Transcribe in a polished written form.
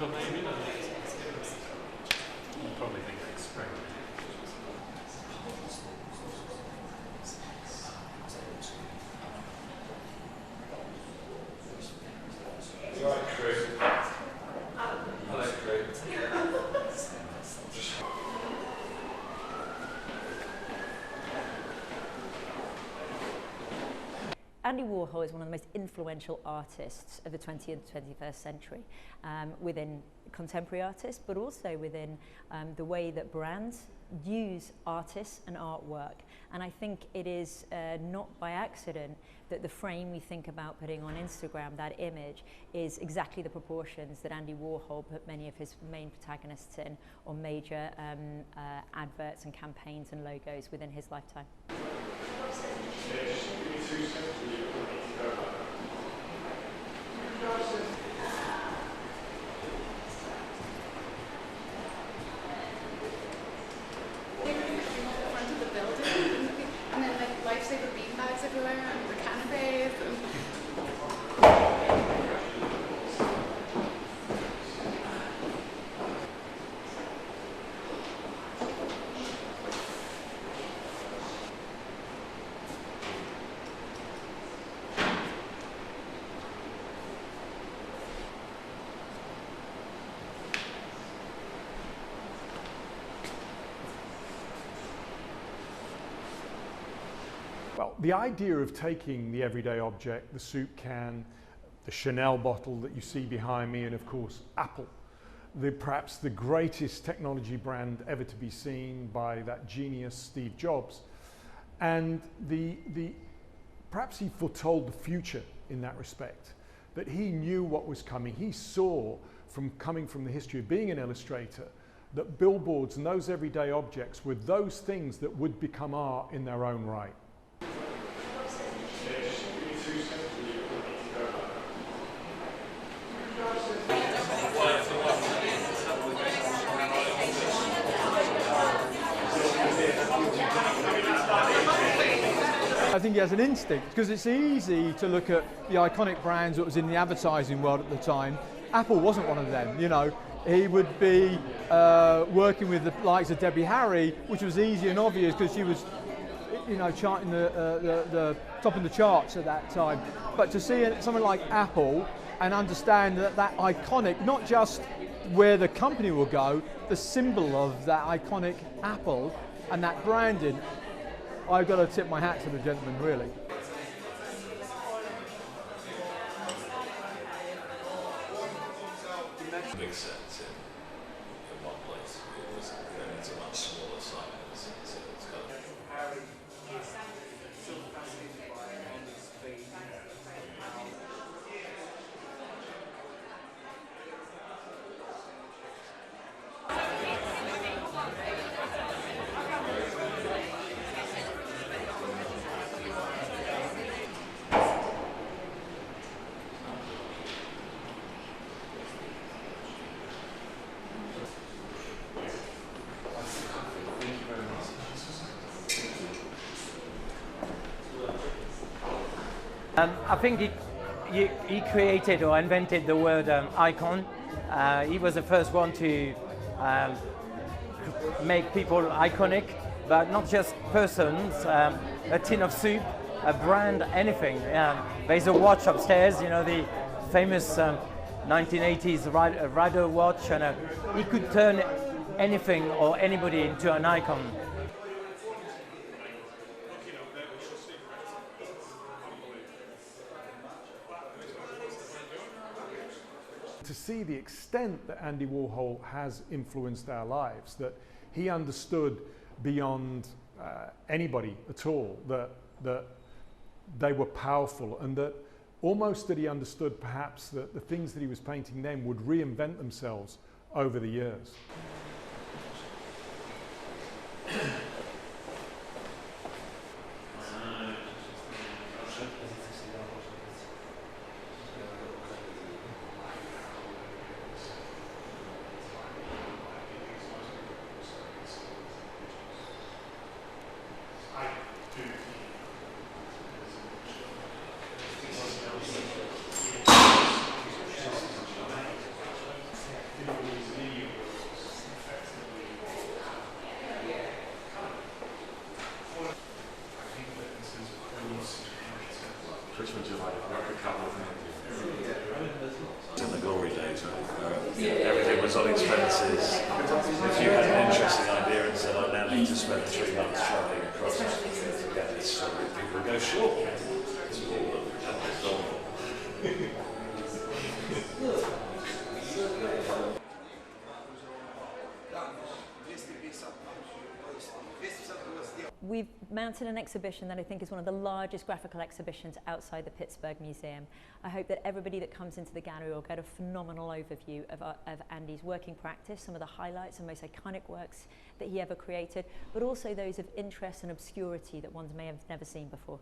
But maybe not. You probably think they experiment. Andy Warhol is one of the most influential artists of the 20th and 21st century within contemporary artists, but also within the way that brands use artists and artwork. And I think it is not by accident that the frame we think about putting on Instagram, that image, is exactly the proportions that Andy Warhol put many of his main protagonists in on major adverts and campaigns and logos within his lifetime. Front of the building, and then like lifesaver beanbags everywhere, and the canapes. Well, the idea of taking the everyday object, the soup can, the Chanel bottle that you see behind me, and of course Apple, perhaps the greatest technology brand ever to be seen by that genius Steve Jobs, and perhaps he foretold the future in that respect, that he knew what was coming. He saw, coming from the history of being an illustrator, that billboards and those everyday objects were those things that would become art in their own right. I think he has an instinct, because it's easy to look at the iconic brands that was in the advertising world at the time. Apple wasn't one of them, you know. He would be working with the likes of Debbie Harry, which was easy and obvious because she was, you know, charting the top of the charts at that time. But to see something like Apple and understand that iconic, not just where the company will go, the symbol of that iconic Apple and that branding, I've got to tip my hat to the gentleman, really. Big sense in one place. It's a much smaller site. So it's kind of I think he created or invented the word icon. He was the first one to make people iconic, but not just persons, a tin of soup, a brand, anything. There's a watch upstairs, you know, the famous 1980s Rider watch, and he could turn anything or anybody into an icon. To see the extent that Andy Warhol has influenced our lives, that he understood beyond anybody at all that they were powerful, and that almost that he understood perhaps that the things that he was painting then would reinvent themselves over the years. was on expenses. If you had an interesting idea and said, I now need to spend 3 months travelling across Africa to get this story, people would go, sure. It's all We've mounted an exhibition that I think is one of the largest graphical exhibitions outside the Pittsburgh Museum. I hope that everybody that comes into the gallery will get a phenomenal overview of Andy's working practice, some of the highlights and most iconic works that he ever created, but also those of interest and obscurity that one may have never seen before.